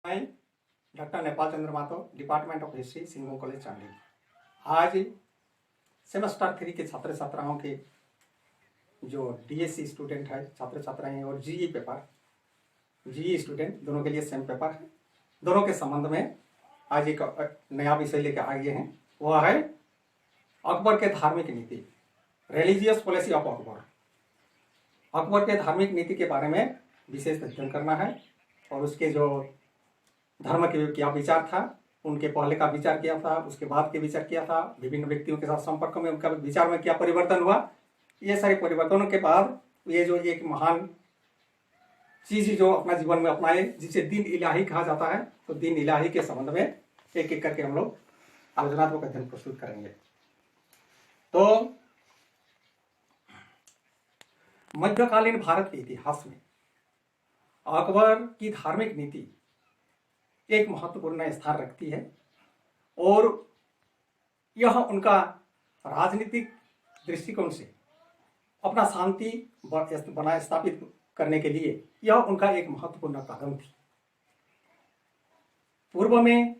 मैं doctor Nepal Chandra Mato, department of history, Singham college Chandi. आज semester 3 के छात्र छात्राओं के जो डीएससी स्टूडेंट है, छात्र छात्राएं और जीई पेपर, जीई स्टूडेंट दोनों के लिए सेम पेपर है। दोनों के संबंध में आज एक नया विषय लेकर आए हैं। वह है अकबर के धार्मिक नीति, religious policy of Akbar. Akbar के धार्मिक नीति के बारे में विशेष अध्ययन करना है और उसके जो धर्म के क्या विचार था, उनके पहले का विचार क्या था, उसके बाद के विचार क्या था, विभिन्न व्यक्तियों के साथ संपर्क में उनका विचार में क्या परिवर्तन हुआ। ये सारे परिवर्तनों के बाद ये जो एक महान चीज जो अपना जीवन में अपनाए, जिसे दीन इलाही कहा जाता है, तो दीन इलाही के संबंध में एक एक करके हम लोग आलोचनात्मक अध्ययन प्रस्तुत करेंगे। तो मध्यकालीन भारत के इतिहास में अकबर की धार्मिक नीति एक महत्वपूर्ण स्थान रखती है और यह उनका राजनीतिक दृष्टिकोण से अपना शांति बनाए स्थापित करने के लिए यह उनका एक महत्वपूर्ण कदम थी। पूर्व में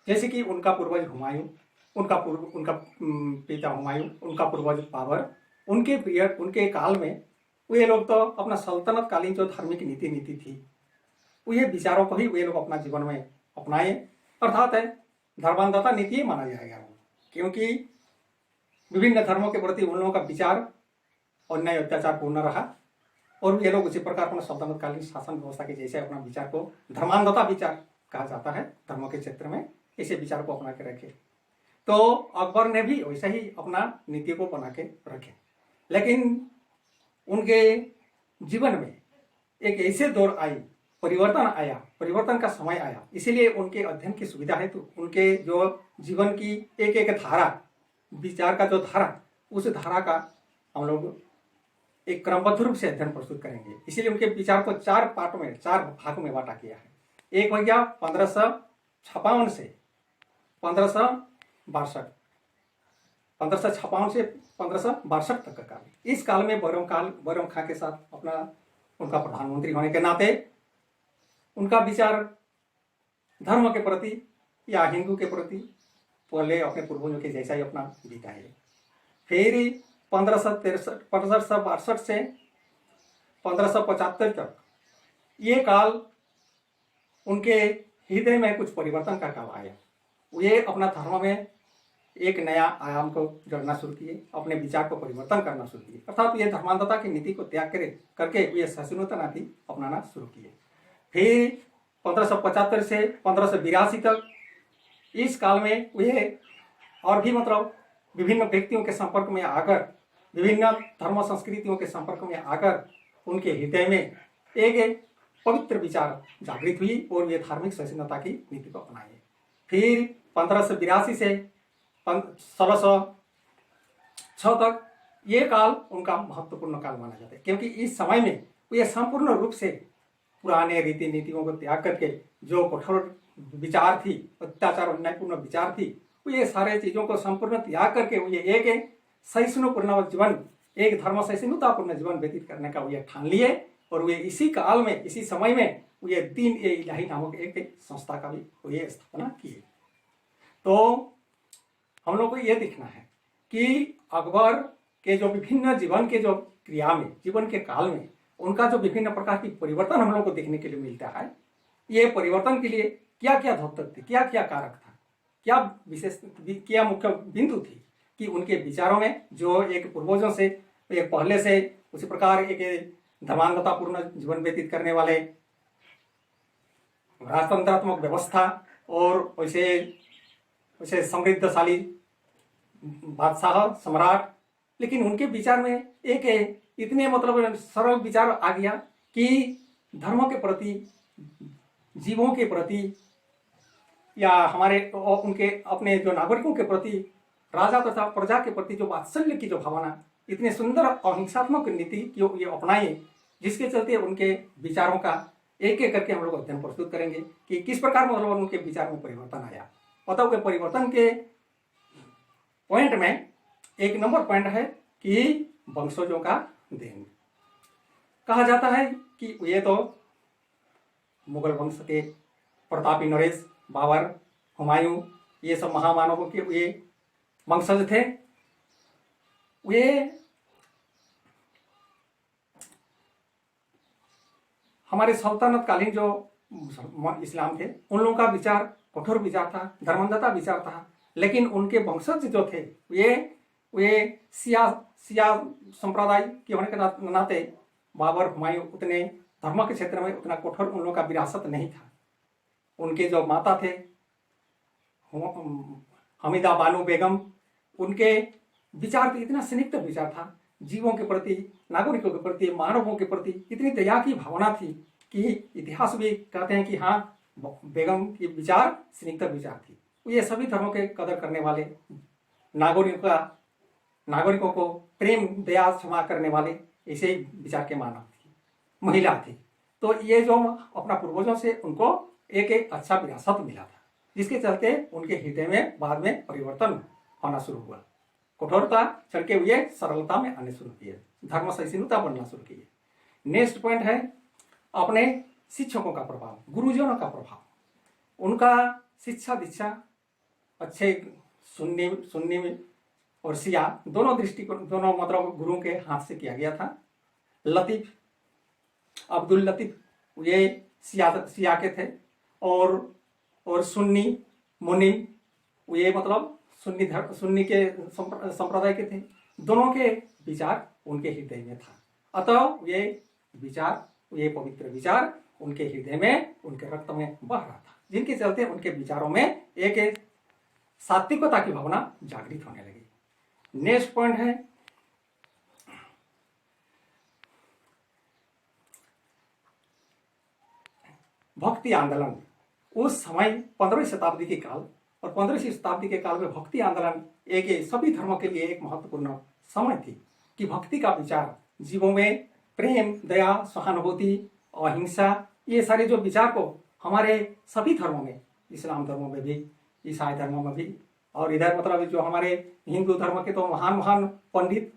जैसे कि उनका पूर्वज हुमायूं, उनका पिता हुमायूं, उनका पूर्वज बाबर, उनके काल में वे लोग तो अपना सल्तनत कालीन जो धार्मिक नीति थी, ये विचारों को ही वे लोग अपना जीवन में अपनाए, अर्थात है धर्मांधता नीति माना जाएगा। क्योंकि विभिन्न धर्मों के प्रति उन लोगों का विचार अन्याय अत्याचार पूर्ण रहा और ये लोग उसी प्रकार अपना सल्तनत कालीन शासन व्यवस्था के जैसे अपना विचार को धर्मांधता विचार कहा जाता है, धर्मों के क्षेत्र में ऐसे विचार को अपना के रखे। तो अकबर ने भी वैसा ही अपना नीति को बना के रखे, लेकिन उनके जीवन में एक ऐसे दौर आई, परिवर्तन आया, परिवर्तन का समय आया, इसीलिए उनके अध्ययन की सुविधा है तो उनके जो जीवन की एक एक धारा, विचार का जो धारा, उस धारा का हम लोग एक क्रमबद्ध रूप से अध्ययन प्रस्तुत करेंगे। इसीलिए उनके विचार को 4 पार्ट में, 4 भाग में बांटा किया है। एक हो गया 1556 से 1562, 1556 से 1562 तक का काल। इस काल में बैरम खां के साथ उनका प्रधानमंत्री होने के नाते उनका विचार धर्म के प्रति या हिंदू के प्रति पहले अपने पूर्वजों के जैसा ही अपना बिताए। फिर 1562 से 1575 तक ये काल उनके हृदय में कुछ परिवर्तन का काल आया। वे अपना धर्म में एक नया आयाम को जोड़ना शुरू किए, अपने विचार को परिवर्तन करना शुरू किए, अर्थात ये धर्मांधता की नीति को त्याग करके ये सहिष्णुता नीति अपनाना शुरू किए। फिर 1575 से 1582 तक इस काल में वे और भी मतलब विभिन्न व्यक्तियों के संपर्क में आकर, विभिन्न धर्म संस्कृतियों के संपर्क में आकर उनके हृदय में एक पवित्र विचार जागृत हुई और ये धार्मिक सहिष्णुता की नीति को अपनाए। फिर 1582 से 1606 तक ये काल उनका महत्वपूर्ण काल माना जाता है, क्योंकि इस समय में वे संपूर्ण रूप से पुराने रीति नीतियों को त्याग करके जो कठोर विचार थी, अत्याचार अन्यायपूर्ण विचार थी, ये सारे चीजों को संपूर्ण त्याग करके ये एक सहिष्णुपूर्ण जीवन, एक धर्म सहिष्णुतापूर्ण जीवन व्यतीत करने का वे ठान लिए और वे इसी काल में, इसी समय में ये दीन इलाही नामक एक संस्था का भी ये स्थापना किए। तो हम लोग को ये देखना है कि अकबर के जो विभिन्न जीवन के जो क्रिया में, जीवन के काल में उनका जो विभिन्न प्रकार की परिवर्तन हम लोग को देखने के लिए मिलता है, ये परिवर्तन के लिए क्या क्या धोतक थी, क्या क्या कारक था, क्या विशेष, क्या मुख्य बिंदु थी कि उनके विचारों में जो एक पूर्वजों से, एक पहले से उसी प्रकार एक धर्मांधतापूर्ण जीवन व्यतीत करने वाले राजतंत्रात्मक व्यवस्था और वैसे समृद्धशाली बादशाह सम्राट, लेकिन उनके विचार में एक इतने मतलब सरल विचार आ गया कि धर्मों के प्रति, जीवों के प्रति या हमारे उनके अपने जो नागरिकों के प्रति, राजा तथा प्रजा के प्रति जो वात्सल्य की जो भावना, इतने सुंदर अहिंसात्मक नीति जो ये अपनाए, जिसके चलते उनके विचारों का एक एक करके हम लोग अध्ययन प्रस्तुत करेंगे कि किस प्रकार मतलब उनके विचार में परिवर्तन आया। मतलब के परिवर्तन के पॉइंट में एक नंबर पॉइंट है कि वंशजों का देन। कहा जाता है कि ये तो मुगल वंश के प्रतापी नरेश, बाबर, हुमायूं, ये सब महामानवों के ये वंशज थे। वे हमारे सल्तनत कालीन जो इस्लाम थे, उन लोगों का विचार कठोर विचार था, धर्मांधता विचार था, लेकिन उनके वंशज जो थे वे सिया संप्रदाय के होने के नाते बाबर, हुमायूं उतने धर्म के क्षेत्र में उतना कठोर उन लोगों का विरासत नहीं था। उनके जो माता थे हमीदा बानो बेगम, उनके विचार भी इतना स्निग्ध विचार था, जीवों के प्रति, नागरिकों के प्रति, मानवों के प्रति इतनी दया की भावना थी कि इतिहास भी कहते हैं कि हाँ, बेगम की विचार स्निग्ध विचार थी। ये सभी धर्मों के कदर करने वाले, नागरिकों को प्रेम, दया, क्षमा करने वाले ऐसे विचार के मानव थी, महिला थी। तो ये जो अपना पूर्वजों से उनको एक अच्छा विरासत मिला था, जिसके चलते उनके हृदय में बाद में परिवर्तन होना शुरू हुआ, कठोरता चढ़ के हुए सरलता में आने शुरू किए, धर्म सहिष्णुता बनना शुरू किए। नेक्स्ट पॉइंट है अपने शिक्षकों का प्रभाव, गुरुजनों का प्रभाव। उनका शिक्षा दीक्षा अच्छे सुन्नी और शिया दोनों दृष्टिकोण, दोनों मतलब गुरुओं के हाथ से किया गया था। लतीफ, अब्दुल लतीफ ये शिया के थे, और सुन्नी मुनीम ये मतलब सुन्नी के संप्रदाय के थे। दोनों के विचार उनके हृदय में था, अतः ये पवित्र विचार उनके हृदय में, उनके रक्त में बह रहा था, जिनके चलते उनके विचारों में एक सात्विकता की भावना जागृत होने लगी। नेक्स्ट पॉइंट है भक्ति आंदोलन। उस समय 15वीं शताब्दी के काल और 15वीं शताब्दी के काल में भक्ति आंदोलन एक सभी धर्मों के लिए एक महत्वपूर्ण समय थी कि भक्ति का विचार जीवों में प्रेम, दया, सहानुभूति, अहिंसा, ये सारे जो विचार को हमारे सभी धर्मों में, इस्लाम धर्मों में भी, ईसाई धर्मों में भी, और इधर मतलब जो हमारे हिंदू धर्म के तो महान महान पंडित,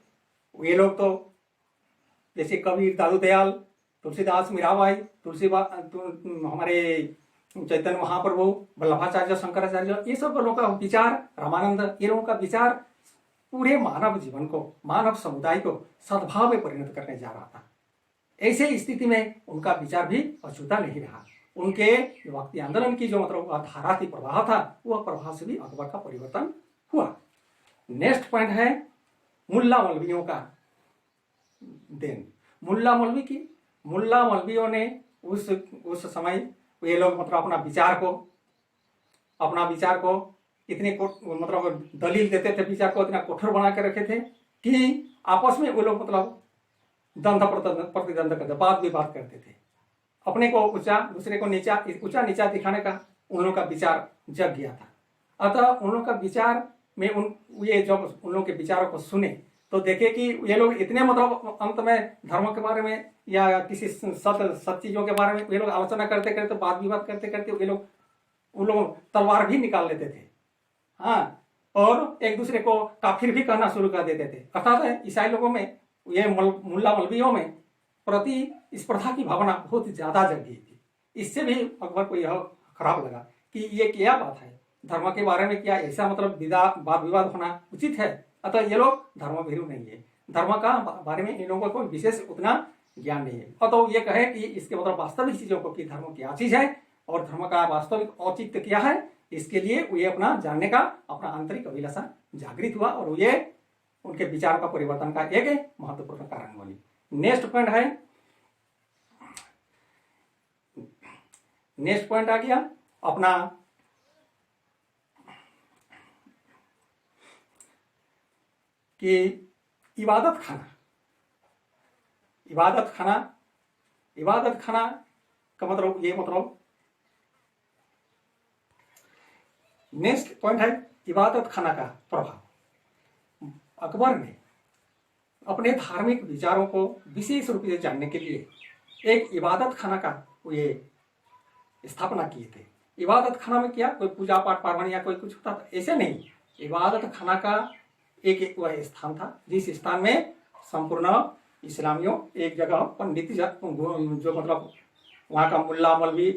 ये लोग तो जैसे कबीर, दादू दयाल, तुलसीदास, मीराबाई, हमारे चैतन्य महाप्रभु, वल्लभाचार्य, शंकराचार्य, ये सब लोगों का विचार, रामानंद, ये लोगों का विचार पूरे मानव जीवन को, मानव समुदाय को सद्भाव में परिणत करने जा रहा था। ऐसे स्थिति में उनका विचार भी अछूता नहीं रहा। उनके भक्ति आंदोलन की जो मतलब धारा थी, प्रवाह था, वह प्रवाह से भी अकबर का परिवर्तन हुआ। नेक्स्ट पॉइंट है मुल्ला मौलवियों का देन। मुल्ला मौलवियों ने उस समय ये लोग मतलब अपना विचार को इतने मतलब दलील देते थे, विचार को इतना कठोर बना के रखे थे कि आपस में वो लोग मतलब द्वंद्व प्रतिद्वंद करते, वाद विवाद करते थे। अपने को ऊंचा, दूसरे को नीचा, ऊंचा नीचा दिखाने का उन लोगों का विचार जग गया था। अतः उन लोगों का विचार में ये जब उन लोगों के विचारों को सुने तो देखे कि ये लोग इतने मतलब अंत में धर्म के बारे में या किसी सत चीजों के बारे में ये लोग आलोचना करते करते, वाद विवाद करते करते उन लोग तलवार भी निकाल लेते थे, हाँ, और एक दूसरे को काफिर भी कहना शुरू कर देते थे। अर्थात ईसाई लोगों में, ये मुल्ला मौलवियों में प्रति स्पर्धा की भावना बहुत ज्यादा जग गई थी। इससे भी अकबर को यह खराब लगा कि ये क्या बात है, धर्म के बारे में क्या ऐसा मतलब वाद विवाद होना उचित है। अतः ये लोग धर्म भीरू नहीं है, धर्म का बारे में इन लोगों को विशेष उतना ज्ञान नहीं है। अतः ये कहे कि इसके मतलब वास्तविक चीजों को कि धर्म क्या चीज है और धर्म का वास्तविक औचित्य क्या है, इसके लिए ये अपना जानने का अपना आंतरिक अभिलाषा जागृत हुआ और ये उनके विचारों का परिवर्तन का एक महत्वपूर्ण कारण बनी। नेक्स्ट पॉइंट आ गया अपना कि इबादत खाना का मतलब ये मतलब नेक्स्ट पॉइंट है इबादत खाना का प्रभाव। अकबर ने अपने धार्मिक विचारों को विशेष रूप से जानने के लिए एक इबादत खाना का ये स्थापना किए थे। इबादत खाना में क्या कोई पूजा पाठ पार्वण या कोई कुछ होता था, ऐसे नहीं। इबादत खाना का एक वह स्थान था जिस स्थान में संपूर्ण इस्लामियों एक जगह पंडित जो मतलब वहाँ का मुल्ला मौलवी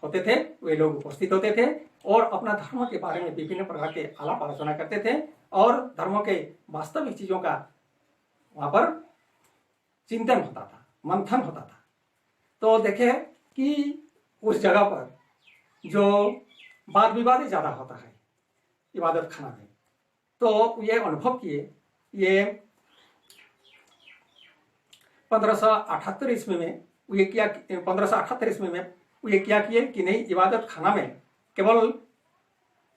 होते थे, वे लोग उपस्थित होते थे और अपना धर्म के बारे में विभिन्न प्रकार के आलाप आलोचना करते थे और धर्मों के वास्तविक चीजों का वहां पर चिंतन होता था, मंथन होता था। तो देखे कि उस जगह पर जो वाद विवाद ज्यादा होता है इबादत खाना में, तो ये अनुभव किए। ये 1578 ईस्वी में ये क्या 1578 ईस्वी में ये क्या किए कि नहीं, इबादत खाना में केवल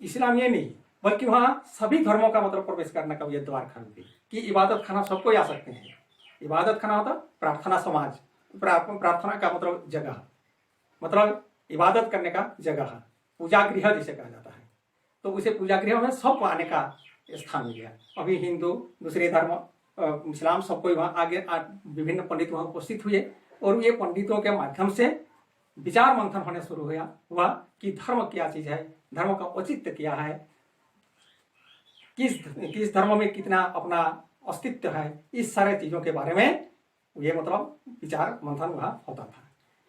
इस्लामी नहीं बल्कि वहाँ सभी धर्मों का मतलब प्रवेश करने का ये द्वार खोल दी कि इबादत खाना सबको आ सकते हैं। इबादत खाना होता प्रार्थना समाज, प्रार्थना का मतलब जगह, मतलब इबादत करने का जगह, पूजा गृह जिसे कहा जाता है। तो उसे पूजा गृह में सबको आने का स्थान मिल गया। अभी हिंदू, दूसरे धर्म, इस्लाम सबको वहाँ आगे विभिन्न पंडित वहाँ उपस्थित हुए और ये पंडितों के माध्यम से विचार मंथन होने शुरू हुआ कि धर्म क्या चीज है, धर्म का औचित्य क्या है, किस धर्म में कितना अपना अस्तित्व है, इस सारे चीजों के बारे में ये मतलब विचार मंथन वहाँ होता था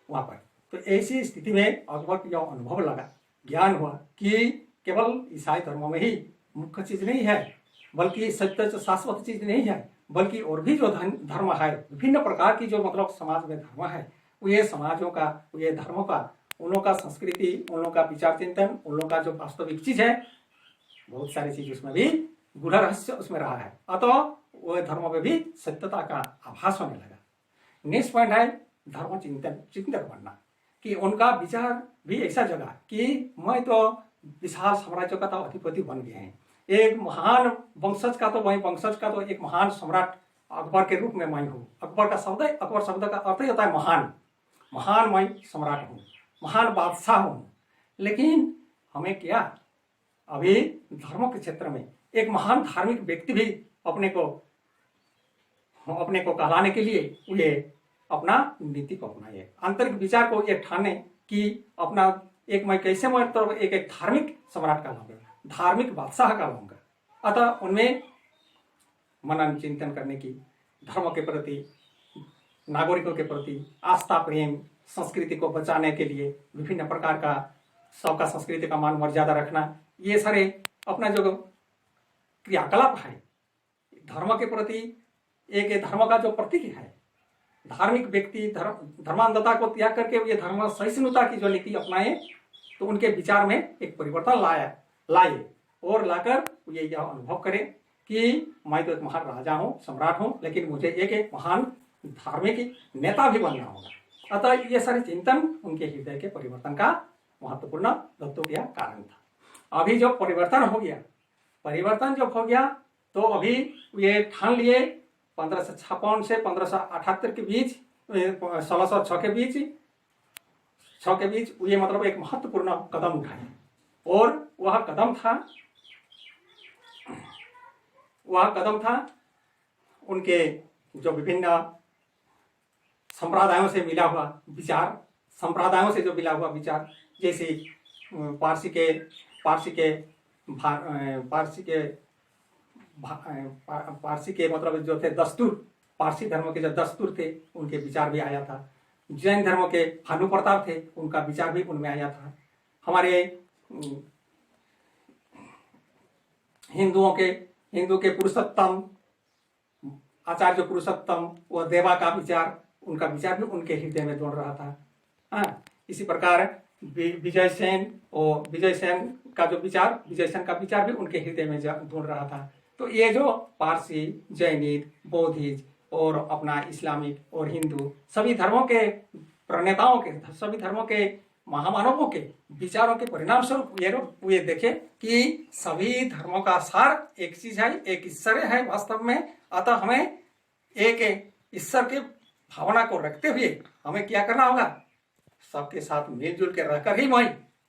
वहाँ पर। तो ऐसी स्थिति में अकबर को यह अनुभव लगा, ज्ञान हुआ कि केवल ईसाई धर्म में ही मुख्य चीज नहीं है, बल्कि सत्य शाश्वत चीज नहीं है, बल्कि और भी जो धर्म है, विभिन्न प्रकार की जो मतलब समाज में धर्म है, ये समाजों का, ये धर्मों का, उन लोगों का संस्कृति, उन लोगों का विचार चिंतन, उन लोगों का जो वास्तविक चीज है, बहुत सारी चीज उसमें भी गूढ़ रहस्य उसमें रहा है। अतः वो धर्म में भी सत्यता का आभास होने लगा। नेक्स्ट पॉइंट है धर्म चिंतन बनना, कि उनका विचार भी ऐसा जगह कि मैं तो विशाल साम्राज्य का तो अधिपति बन गए हैं, एक महान वंशज का तो वही वंशज का तो एक महान सम्राट अकबर के रूप में मैं हूँ। अकबर शब्द का अर्थ ही होता है महान मैं सम्राट हूँ, महान बादशाह हूँ। लेकिन हमें क्या, अभी धर्म के क्षेत्र में एक महान धार्मिक व्यक्ति भी अपने को कहलाने के लिए ये अपना नीति को अपनाए, आंतरिक विचार को ये ठाने कि अपना एक मैं कैसे मतलब एक धार्मिक सम्राट कहलाऊंगा, धार्मिक बादशाह कहलाऊंगा। अतः उनमें मनन चिंतन करने की, धर्म के प्रति, नागरिकों के प्रति आस्था, प्रेम, संस्कृति को बचाने के लिए विभिन्न प्रकार का सबका संस्कृति का मान मर्यादा रखना, ये सारे अपना जो क्रियाकलाप है धर्म के प्रति, एक धर्म का जो प्रतीक है, धार्मिक व्यक्ति धर्मांधता को त्याग करके ये धर्म सहिष्णुता की जो नीति अपनाए, तो उनके विचार में एक परिवर्तन लाए और लाकर ये यह अनुभव करे कि मैं तो एक महान राजा हूँ, सम्राट हूँ, लेकिन मुझे एक महान धार्मिक नेता भी बनना होगा। अतः ये सारे चिंतन उनके हृदय के परिवर्तन का महत्वपूर्ण तत्व का कारण था। अभी जो परिवर्तन जब हो गया तो अभी ये ठान लिए 1556 से 1578 के बीच, 1606 के बीच ये मतलब एक महत्वपूर्ण कदम उठाए। और वह कदम था उनके जो विभिन्न संप्रदायों से मिला हुआ विचार, जैसे पारसी के मतलब जो थे दस्तूर, पारसी धर्म के जो दस्तूर थे उनके विचार भी आया था। जैन धर्म के भानु प्रताप थे, उनका विचार भी उनमें आया था। हमारे हिंदू के पुरुषोत्तम, आचार्य पुरुषोत्तम, वह देवा का विचार, उनका विचार भी उनके हृदय में दौड़ रहा था। हाँ, इसी प्रकार विजय सेन का विचार भी उनके हृदय में दौड़ रहा था। तो ये जो पारसी, जैनित, बौद्धिस्ट और अपना इस्लामिक और हिंदू सभी धर्मों के प्रणेताओं के, सभी धर्मों के महामानवों के विचारों के परिणाम स्वरूप ये देखे कि सभी धर्मों का सार एक चीज है, एक ईश्वर है वास्तव में। अतः हमें एक ईश्वर के भावना को रखते हुए हमें क्या करना होगा, सबके साथ मिलजुल के रहकर ही मैं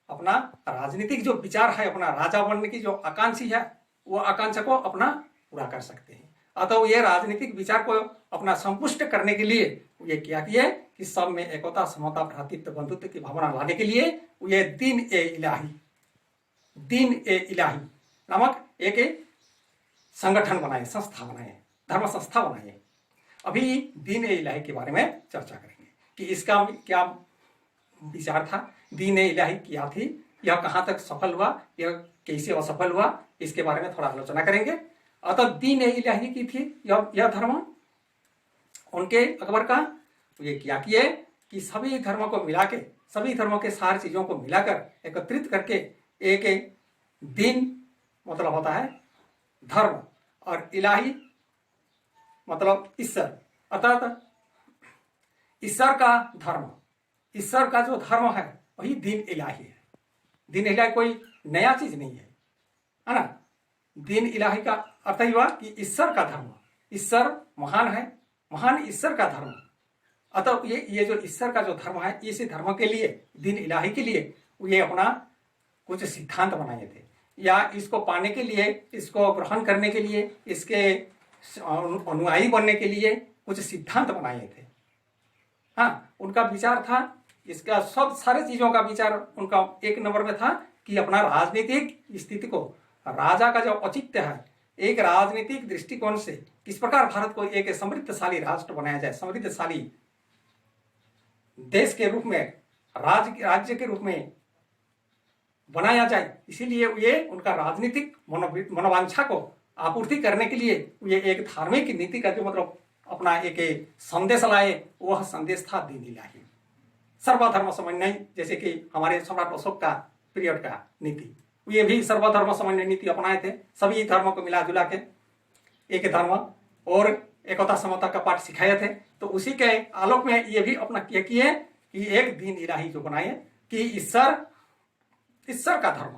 अपना राजनीतिक जो विचार है, अपना राजा बनने की जो आकांक्षी है, वो आकांक्षा को अपना पूरा कर सकते हैं। अतः ये राजनीतिक विचार को अपना संपुष्ट करने के लिए ये क्या किए कि सब में एकता, समता, भ्रातृत्व, बंधुत्व की भावना लाने के लिए ये दीन ए इलाही नामक एक संगठन बनाए, संस्था बनाए, धर्म संस्था बनाए। अभी दीन ए इलाही के बारे में चर्चा करेंगे कि इसका क्या विचार था, दीन इलाही क्या थी, यह कहाँ तक सफल हुआ, यह कैसे असफल हुआ, इसके बारे में थोड़ा आलोचना करेंगे। अतः दीन इलाही की थी यह धर्म उनके अकबर का। ये क्या किए कि सभी धर्मों को मिला के, सभी धर्मों के सारी चीजों को मिलाकर एकत्रित करके एक दीन मतलब होता है धर्म, और इलाही मतलब ईश्वर, अर्थात ईश्वर का धर्म, ईश्वर का जो धर्म है वही दीन इलाही है। दीन इलाही कोई नया चीज नहीं है ना। दीन इलाही का अर्थ ही हुआ कि ईश्वर का धर्म, ईश्वर महान है, महान ईश्वर का धर्म। अतः ये जो ईश्वर का जो धर्म है, इसी धर्म के लिए, दीन इलाही के लिए ये अपना कुछ सिद्धांत बनाए थे, या इसको पाने के लिए, इसको ग्रहण करने के लिए, इसके अनुयायी बनने के लिए कुछ सिद्धांत बनाए थे। हाँ, उनका विचार था, इसका सब सारे चीजों का विचार उनका एक नंबर में था कि अपना राजनीतिक स्थिति को, राजा का जो औचित्य है, एक राजनीतिक दृष्टिकोण से किस प्रकार भारत को एक समृद्धशाली राष्ट्र बनाया जाए, समृद्धशाली देश के रूप में, राज्य के रूप में बनाया जाए। इसीलिए ये उनका राजनीतिक मनोवांछा को आपूर्ति करने के लिए ये एक धार्मिक नीति का जो मतलब अपना एक संदेश लाए, वह संदेश था दीन इलाही, सर्वधर्म समन्वय। जैसे कि हमारे सम्राट अशोक का पीरियड का नीति, ये भी सर्वधर्म समन्वय नीति अपनाए थे, सभी धर्मों को मिला जुला के एक धर्म और एकता समता का पाठ सिखाए थे। तो उसी के आलोक में ये भी अपना किए कि एक दीन इलाही जो बनाए कि ईश्वर का धर्म,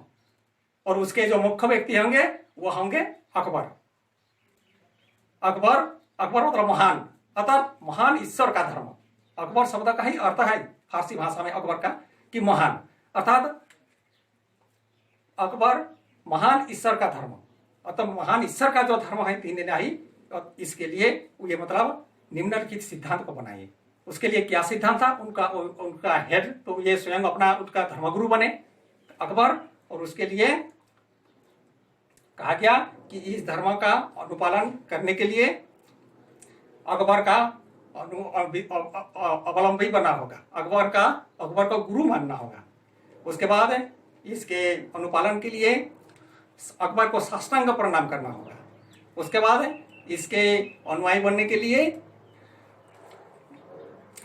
और उसके जो मुख्य व्यक्ति होंगे वो होंगे अकबर। अकबर मतलब महान, अर्थात महान ईश्वर का धर्म। अकबर शब्द का ही अर्थ है फारसी भाषा में अकबर का कि महान, अर्थात अकबर महान ईश्वर का धर्म, अतः महान ईश्वर का जो धर्म है दीन इलाही, इसके लिए ये मतलब निम्नलिखित सिद्धांत को बनाइए। उसके लिए क्या सिद्धांत था, उनका हेड तो ये स्वयं अपना उनका धर्मगुरु बने अकबर, और उसके लिए कहा गया कि इस धर्म का अनुपालन करने के लिए अकबर का अवलंबी बनना होगा, अकबर को गुरु मानना होगा। उसके बाद इसके अनुपालन के लिए अकबर को साष्टांग प्रणाम करना होगा। उसके बाद इसके अनुयायी बनने के लिए,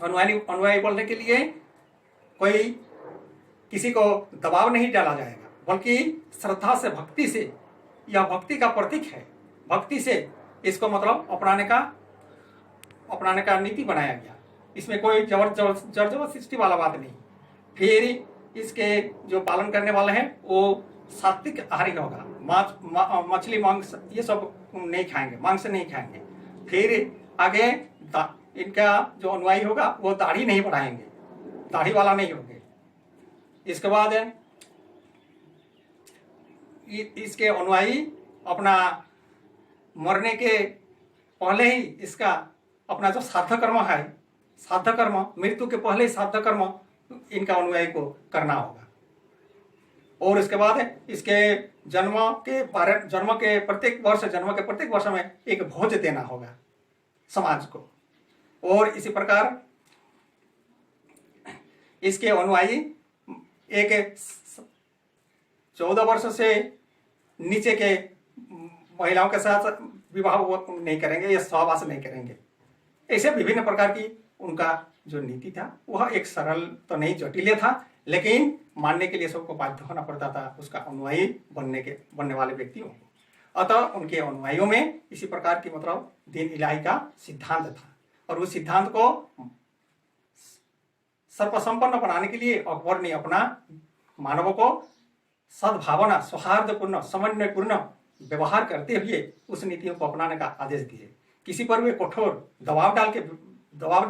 अनुयायी बनने के लिए कोई किसी को दबाव नहीं डाला जाएगा, बल्कि श्रद्धा से, भक्ति से, यह भक्ति का प्रतीक है, भक्ति से इसको मतलब अपनाने का नीति बनाया गया। इसमें कोई जबरदस्ती वाला बात नहीं। फिर इसके जो पालन करने वाले हैं वो सात्विक आहारी होगा, मछली मांस ये सब नहीं खाएंगे, मांस नहीं खाएंगे। फिर आगे इनका जो अनुयायी होगा वो दाढ़ी नहीं बढ़ाएंगे, दाढ़ी वाला नहीं होंगे। इसके बाद इसके अनुयायी अपना मरने के पहले ही इसका अपना जो श्राद्ध कर्म है, श्राद्ध कर्म, मृत्यु के पहले ही श्राद्ध कर्म इनका अनुयायी को करना होगा। और इसके बाद इसके जन्म के प्रत्येक वर्ष में एक भोज देना होगा समाज को। और इसी प्रकार इसके अनुयायी एक 14 वर्ष से नीचे के महिलाओं के साथ विवाह नहीं करेंगे या सहवास नहीं करेंगे। ऐसे विभिन्न प्रकार की उनका जो नीति था वह एक सरल तो नहीं, जटिल था, लेकिन मानने के लिए सबको बाध्य होना पड़ता था उसका अनुयायी बनने वाले व्यक्तियों को। अतः उनके अनुयायियों में इसी प्रकार की मतलब दीन इलाही का सिद्धांत था, और उस सिद्धांत को सर्वसंपन्न बनाने के लिए अकबर ने अपना मानवों को सद्भावना, सौहार्दपूर्ण, समन्वयपूर्ण व्यवहार करते हुए उस नीतियों को अपनाने का आदेश दिए। किसी पर वे कठोर दबाव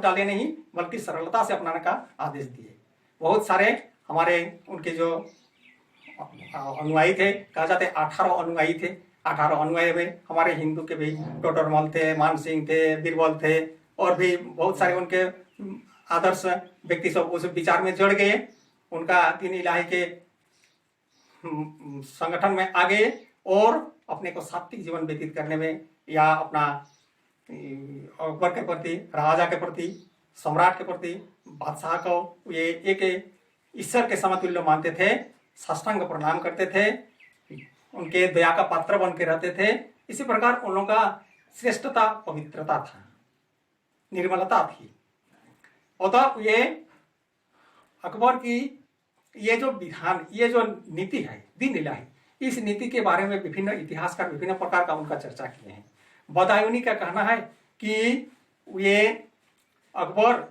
डाले नहीं, बल्कि सरलता से अपनाने का आदेश दिए। बहुत सारे हमारे उनके जो अनुयायी थे, कहा जाते 18 अनुयायी थे। 18 अनुयायी में हमारे हिंदू के भी टोडरमल थे, मानसिंह थे, बीरबल थे, और भी बहुत सारे उनके आदर्श व्यक्ति सब उस विचार में जुड़ गए, उनका दीन इलाही के संगठन में आ गए और अपने को सात्विक जीवन व्यतीत करने में या अपना अकबर के प्रति, राजा के प्रति, सम्राट के प्रति, बादशाह को ये एक ईश्वर के समतुल्य मानते थे, साष्टांग प्रणाम करते थे, उनके दया का पात्र बन के रहते थे। इसी प्रकार उन लोगों का श्रेष्ठता, पवित्रता था, निर्मलता थी। अतः ये अकबर की ये जो विधान, ये जो नीति है दीन इलाही, इस नीति के बारे में विभिन्न इतिहासकार विभिन्न प्रकार का उनका चर्चा किए हैं। बदायूनी का कहना है कि ये अकबर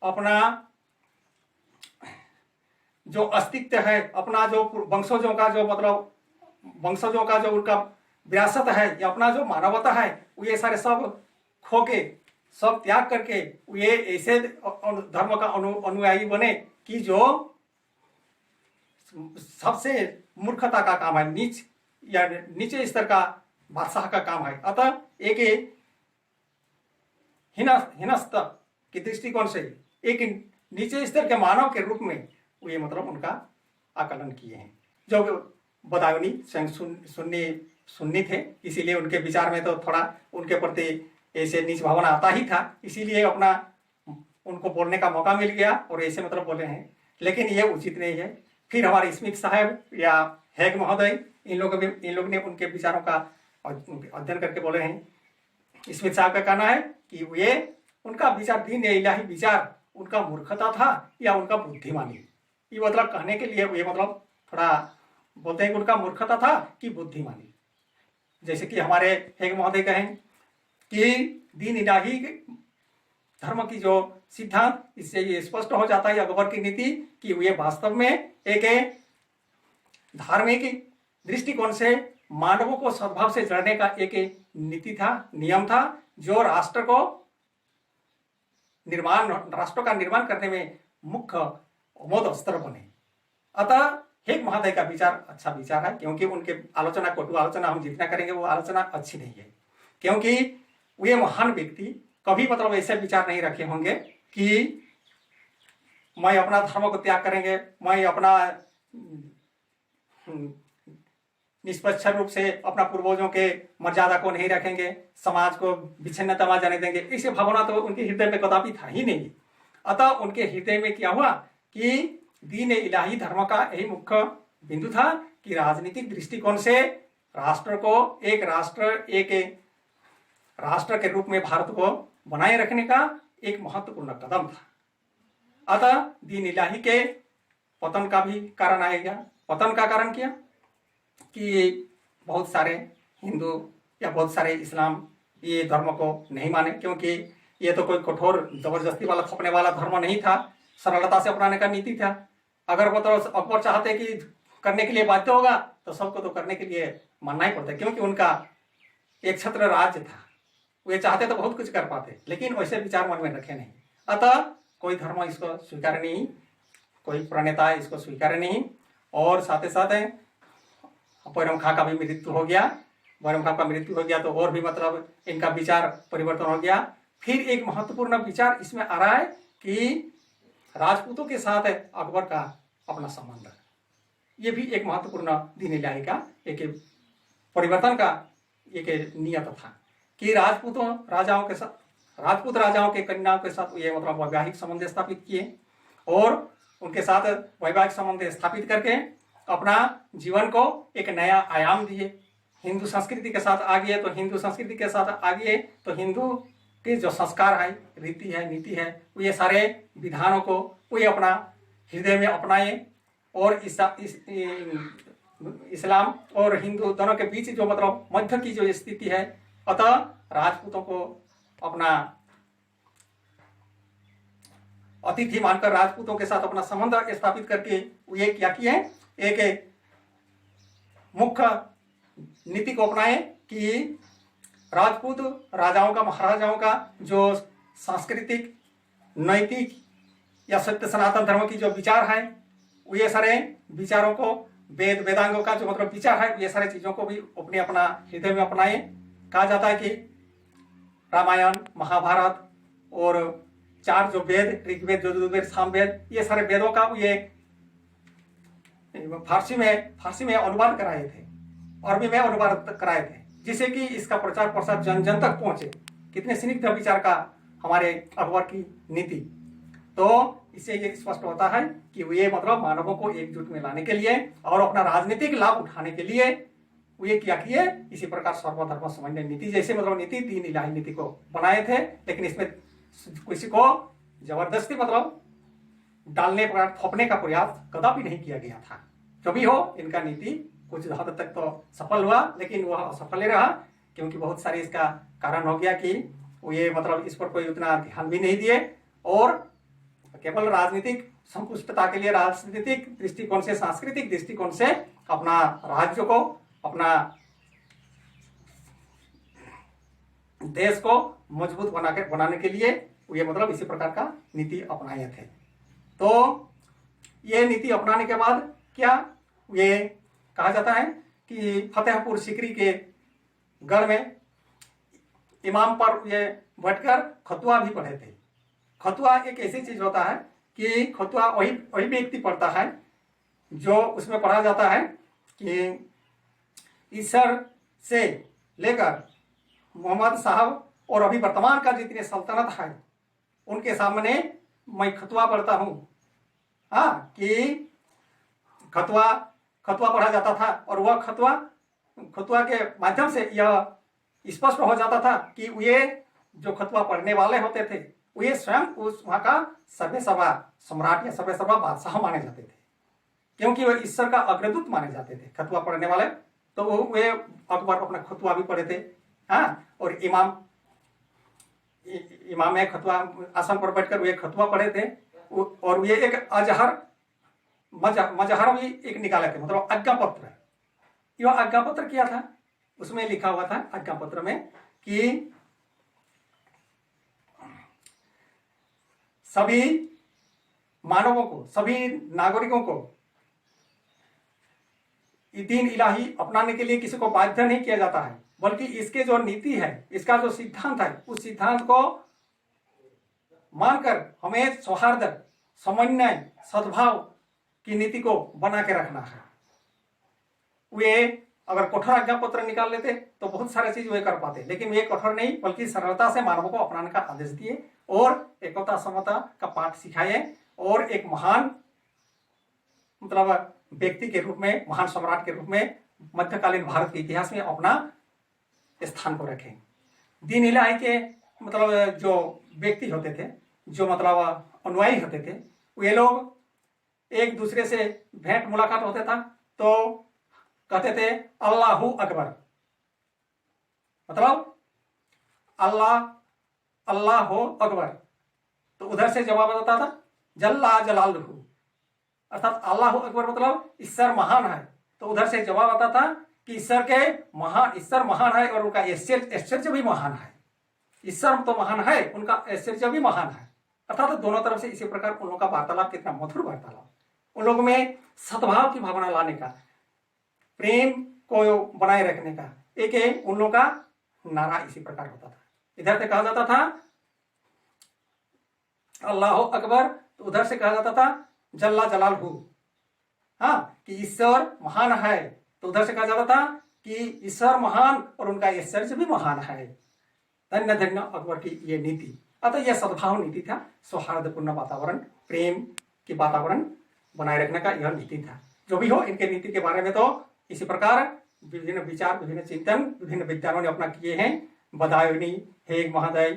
अपना जो अस्तित्व है, अपना जो वंशजों का जो मतलब वंशजों का जो उनका विरासत है, या अपना जो मानवता है, ये सारे सब खो के, सब त्याग करके ये ऐसे धर्म का अनुयायी बने कि जो सबसे मूर्खता का काम है, नीच या नीचे स्तर का बादशाह का काम है। अतः एक हिनस्त के दृष्टिकोण से एक नीचे स्तर के मानव के रूप में ये मतलब उनका आकलन किए हैं। जो बदायूनी स्वयं सुन्नी थे, इसीलिए उनके विचार में तो थोड़ा उनके प्रति ऐसे नीच भावना आता ही था, इसीलिए अपना उनको बोलने का मौका मिल गया और ऐसे मतलब बोले हैं, लेकिन ये उचित नहीं है। फिर हमारे स्मिथ साहब या हैग महोदय, इन लोग ने उनके विचारों का अध्ययन करके बोले हैं। स्मिथ साहब का कहना है कि ये उनका विचार दीन इलाही विचार उनका मूर्खता था या उनका बुद्धिमानी। ये मतलब कहने के लिए ये मतलब थोड़ा बोलते हैं कि उनका मूर्खता था कि बुद्धिमानी। जैसे कि हमारे हैग महोदय कहें कि दीन इलाही धर्म की जो सिद्धांत, इससे ये स्पष्ट हो जाता है अकबर की नीति कि ये वास्तव में एक धार्मिक दृष्टिकोण से मानवों को सद्भाव से जोड़ने का एक नीति था, नियम था, जो राष्ट्र का निर्माण करने में मुख्य अमोद अस्त्र बने। अतः हैग महोदय का विचार अच्छा विचार है, क्योंकि उनके आलोचना, कटु आलोचना हम जितना करेंगे वो आलोचना अच्छी नहीं है, क्योंकि वे महान व्यक्ति कभी मतलब ऐसे विचार नहीं रखे होंगे कि मैं अपना धर्म को त्याग करेंगे, मैं अपना निष्पक्ष रूप से अपना पूर्वजों के मर्यादा को नहीं रखेंगे, समाज को विच्छिन्नता में जाने देंगे, ऐसे भावना तो उनके हृदय में कदापि था ही नहीं। अतः उनके हृदय में क्या हुआ कि दीन इलाही धर्म का यही मुख्य बिंदु था कि राजनीतिक दृष्टिकोण से राष्ट्र को एक राष्ट्र के रूप में भारत को बनाए रखने का एक महत्वपूर्ण कदम था। अतः दीन इलाही के पतन का भी कारण आएगा। पतन का कारण क्या कि बहुत सारे हिंदू या बहुत सारे इस्लाम ये धर्म को नहीं माने, क्योंकि ये तो कोई कठोर जबरदस्ती वाला थपने वाला धर्म नहीं था, सरलता से अपनाने का नीति था। अगर वो तो अकबर चाहते कि करने के लिए बाध्य होगा तो सबको तो करने के लिए मानना ही पड़ता, क्योंकि उनका एक छत्र राज्य था, वे चाहते तो बहुत कुछ कर पाते, लेकिन वैसे विचार मन में रखे नहीं। अतः कोई धर्म इसको स्वीकार नहीं, कोई प्रणेता इसको स्वीकार नहीं। और साथ ही साथ बैरम खां का भी मृत्यु हो गया। बैरम खां का मृत्यु हो गया तो और भी मतलब इनका विचार परिवर्तन हो गया। फिर एक महत्वपूर्ण विचार इसमें आ रहा है कि राजपूतों के साथ अकबर का अपना संबंध, ये भी एक महत्वपूर्ण दीन इलाही का एक परिवर्तन का एक नियत था कि राजपूत राजाओं के कन्याओं के साथ ये मतलब वैवाहिक संबंध स्थापित किए और उनके साथ वैवाहिक संबंध स्थापित करके अपना जीवन को एक नया आयाम दिए। हिंदू संस्कृति के साथ आ गए तो हिंदू संस्कृति के साथ आ गए तो हिंदू के जो संस्कार है, रीति है, नीति है, वो ये सारे विधानों को वो अपना हृदय में अपनाए। और इस्लाम और हिंदू दोनों के बीच जो मतलब मध्य की जो स्थिति है, अतः राजपूतों को अपना अतिथि मानकर राजपूतों के साथ अपना संबंध स्थापित करके ये क्या किए, एक मुख्य नीति को अपनाए कि राजपूत राजाओं का, महाराजाओं का जो सांस्कृतिक, नैतिक या सत्य सनातन धर्म की जो विचार है, ये सारे विचारों को, वेदांगों का जो मतलब विचार है, ये सारे चीजों को भी अपने अपना हृदय में अपनाए। कहा जाता है कि रामायण, महाभारत और 4 जो वेद, ऋग्वेद, यजुर्वेद, सामवेद, ये सारे वेदों का ये फारसी में अनुवाद कराए थे, अरबी में अनुवाद कराए थे, जिससे कि इसका प्रचार प्रसार जन जन तक पहुंचे। कितने स्निग्ध विचार का हमारे अकबर की नीति। तो इससे ये स्पष्ट होता है कि ये मतलब मानवों को एकजुट में लाने के लिए और अपना राजनीतिक लाभ उठाने के लिए ये क्या किए, इसी प्रकार सर्वधर्म समन्वय नीति जैसे मतलब नीति, तीन इलाही नीति को बनाए थे, लेकिन इसमें किसी को जबरदस्ती मतलब डालने पर थोपने का प्रयास कदापि नहीं किया गया था। जो भी हो, इनका नीति कुछ हद तक तो सफल हुआ, लेकिन वह असफल ही रहा, क्योंकि बहुत सारे इसका कारण हो गया कि ये मतलब इस पर कोई उतना ध्यान भी नहीं दिए और केवल राजनीतिक संपुष्टता के लिए राजनीतिक दृष्टिकोण से, सांस्कृतिक दृष्टिकोण से अपना राज्य को, अपना देश को मजबूत बनाने के लिए ये मतलब इसी प्रकार का नीति अपनाए थे। तो ये नीति अपनाने के बाद क्या ये कहा जाता है कि फतेहपुर सीकरी के गढ़ में इमाम पर ये बैठकर खतुआ भी पढ़े थे। खतुआ एक ऐसी चीज होता है कि खतुआ वही व्यक्ति पढ़ता है जो उसमें पढ़ा जाता है कि ईश्वर से लेकर मोहम्मद साहब और अभी वर्तमान का जितने सल्तनत है उनके सामने मैं खतुआ पढ़ता हूँ। हाँ, कि खतुआ पढ़ा जाता था और वह खतुआ के माध्यम से यह स्पष्ट हो जाता था कि ये जो खतुआ पढ़ने वाले होते थे वे स्वयं उस वहां का सर्वेसर्वा सम्राट या सर्वेसर्वा बादशाह माने जाते थे, क्योंकि वे ईश्वर का अग्रदूत माने जाते थे खतुआ पढ़ने वाले। तो वे अकबर अपना खतुआ भी पढ़े थे। हाँ, और इमाम में खतुआ आसन पर बैठकर वे खतुआ पढ़े थे और वे एक अजहर मजहर भी एक निकाले थे, मतलब आज्ञा पत्र। यह आज्ञा पत्र क्या था, उसमें लिखा हुआ था आज्ञा पत्र में कि सभी मानवों को, सभी नागरिकों को दीन इलाही अपनाने के लिए किसी को बाध्य नहीं किया जाता है, बल्कि इसके जो नीति है, इसका जो सिद्धांत है, उस सिद्धांत को मानकर हमें सौहार्द, समन्वय, सद्भाव की नीति को बना के रखना है। वे अगर कठोर आज्ञा पत्र निकाल लेते तो बहुत सारे चीज वे कर पाते, लेकिन वे कठोर नहीं बल्कि सरलता से मानवों को अपनाने का आदेश दिए और एकता समता का पाठ सिखाए और एक महान मतलब व्यक्ति के रूप में, महान सम्राट के रूप में मध्यकालीन भारत के इतिहास में अपना स्थान को रखें। दीन इलाही के मतलब जो व्यक्ति होते थे, जो मतलब अनुयायी होते थे, वे लोग एक दूसरे से भेंट मुलाकात होता था तो कहते थे अल्लाहू अकबर, मतलब अल्लाह हो अकबर। तो उधर से जवाब आता था जल्ला जलालहू, अर्थात अल्लाह अकबर मतलब ईश्वर महान है। तो उधर से जवाब आता था कि ईश्वर महान है और उनका ऐश्वर्य भी महान है। ईश्वर तो महान है, उनका ऐश्वर्य भी महान है। अर्थात दोनों तरफ से इसी प्रकार उन लोगों का वार्तालाप, कितना मधुर वार्तालाप, उन लोगों में सद्भाव की भावना लाने का, प्रेम को बनाए रखने का एक उन लोगों का नारा इसी प्रकार होता था। इधर से कहा जाता था अल्लाह अकबर, तो उधर से कहा जाता था जल्ला जलालहू, हाँ, कि ईश्वर महान है। तो उधर से कहा जाता था कि ईश्वर महान और उनका ऐश्वर्य भी महान है। धन्य धन्य अकबर की ये नीति। अतः यह सद्भाव नीति था, सौहार्दपूर्ण वातावरण, प्रेम की वातावरण बनाए रखने का यह नीति था। जो भी हो, इनके नीति के बारे में तो इसी प्रकार विभिन्न विचार, विभिन्न चिंतन विभिन्न विद्वानों ने अपना किए हैं। बदायूनी, हेग महोदय,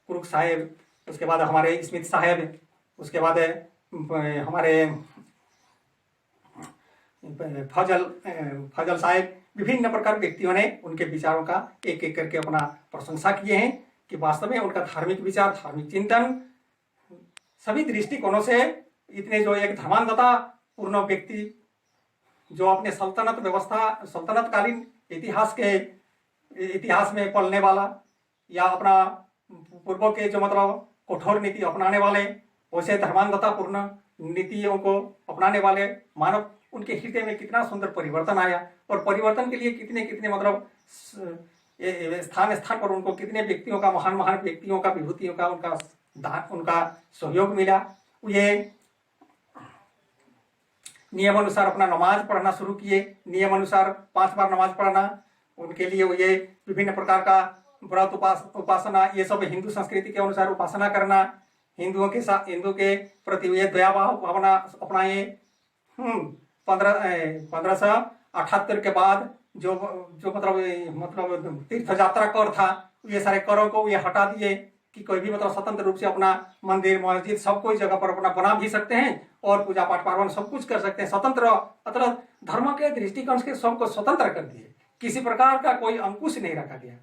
कुरुक साहेब, उसके बाद हमारे स्मिथ साहेब, उसके बाद हमारे फजल साहेब, विभिन्न प्रकार व्यक्तियों ने उनके विचारों का एक एक करके अपना प्रशंसा किए हैं कि वास्तव में उनका धार्मिक विचार, धार्मिक चिंतन सभी दृष्टिकोणों से इतने जो एक धर्मांधता पूर्ण व्यक्ति जो अपने सल्तनत व्यवस्था, सल्तनत कालीन इतिहास में पलने वाला या अपना पूर्वों के जो मतलब कठोर नीति अपनाने वाले, वैसे धर्मांधता पूर्ण नीतियों को अपनाने वाले मानव, उनके हृदय में कितना सुंदर परिवर्तन आया और परिवर्तन के लिए कितने कितने मतलब स्थान स्थान पर उनको कितने व्यक्तियों का, महान महान व्यक्तियों का, विभूतियों का उनका सहयोग मिला। ये नियम अनुसार अपना नमाज पढ़ना शुरू किए, नियम अनुसार 5 बार नमाज पढ़ना, उनके लिए ये विभिन्न प्रकार का व्रत, उपासना, ये सब हिंदू संस्कृति के अनुसार उपासना करना, हिंदू के प्रति वे दया भावना अपनाए। 1578 के बाद जो जो मतलब तीर्थ यात्रा कर था, ये सारे करों को ये हटा दिए कि कोई भी मतलब स्वतंत्र रूप से अपना मंदिर मस्जिद सब कोई जगह पर अपना बना भी सकते हैं और पूजा पाठ पार्वण सब कुछ कर सकते हैं। स्वतंत्र मतलब धर्म के दृष्टिकोण से सबको स्वतंत्र कर दिए, किसी प्रकार का कोई अंकुश नहीं रखा गया।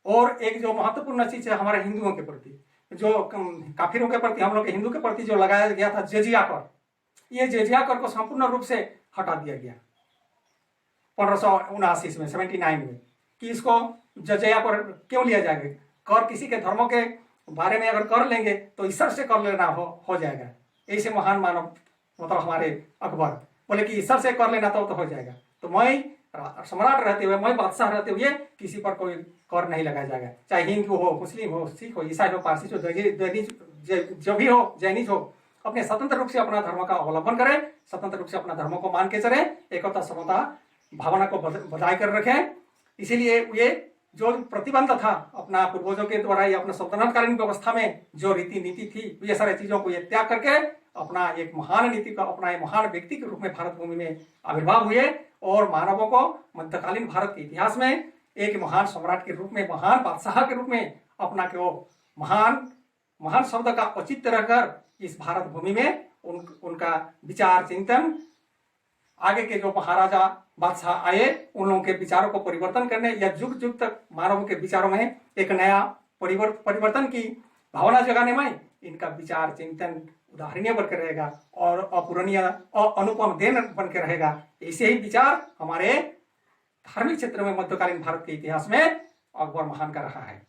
और एक जो महत्वपूर्ण चीज है हमारे हिंदुओं के प्रति, जो काफिरों के प्रति, हम लोग के हिंदू के प्रति जो लगाया गया था जजिया कर, ये जजिया कर को संपूर्ण रूप से हटा दिया गया 1579 में 79 में कि इसको जजिया पर क्यों लिया जाएगा। कर किसी के धर्मों के बारे में अगर कर लेंगे तो ईश्वर से कर लेना हो जाएगा। ऐसे महान मानव मतलब हमारे अकबर बोले कि ईश्वर से कर लेना तो हो जाएगा। तो मैं सम्राट रहते हुए, मैं बादशाह रहते हुए किसी पर कोई कर नहीं लगाया जाएगा, चाहे हिंदू हो, मुस्लिम हो, सिख हो, ईसाई हो, पारसी हो, जो भी हो, जैनिज हो, अपने स्वतंत्र रूप से अपना धर्म का अवलंबन करें, स्वतंत्र रूप से अपना धर्म को मान के चले, एकता समता भावना को बधाई कर रखें। इसीलिए ये जो प्रतिबंध था अपना पूर्वजों के द्वारा या अपना सल्तनतकालीन व्यवस्था में जो रीति नीति थी, ये सारे चीजों को ये त्याग करके अपना एक महान नीति का, अपना एक महान व्यक्ति के रूप में भारत भूमि में आविर्भाव हुए और मानवों को मध्यकालीन भारत के इतिहास में एक महान सम्राट के रूप में, महान बादशाह के रूप में अपना के वो महान शब्द का औचित्य रहकर इस भारत भूमि में उनका विचार चिंतन, आगे के जो महाराजा बादशाह आए उन लोगों के विचारों को परिवर्तन करने या युग युग तक मानवों के विचारों में एक नया परिवर्तन की भावना जगाने में इनका विचार चिंतन उदाहरणीय बनकर रहेगा और अपूरणीय अनुपम देन बनकर रहेगा। ऐसे ही विचार हमारे धार्मिक क्षेत्र में मध्यकालीन भारत के इतिहास में अकबर महान का रहा है।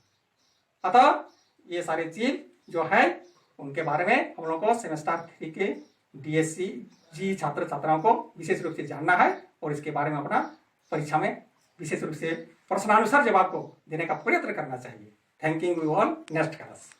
अतः ये सारी चीज जो है उनके बारे में हम लोग को सेमेस्टर 3 के DSC जी छात्र छात्राओं को विशेष रूप से जानना है और इसके बारे में अपना परीक्षा में विशेष रूप से प्रश्नानुसार जवाब को देने का प्रयत्न करना चाहिए। Thank you all. Next class.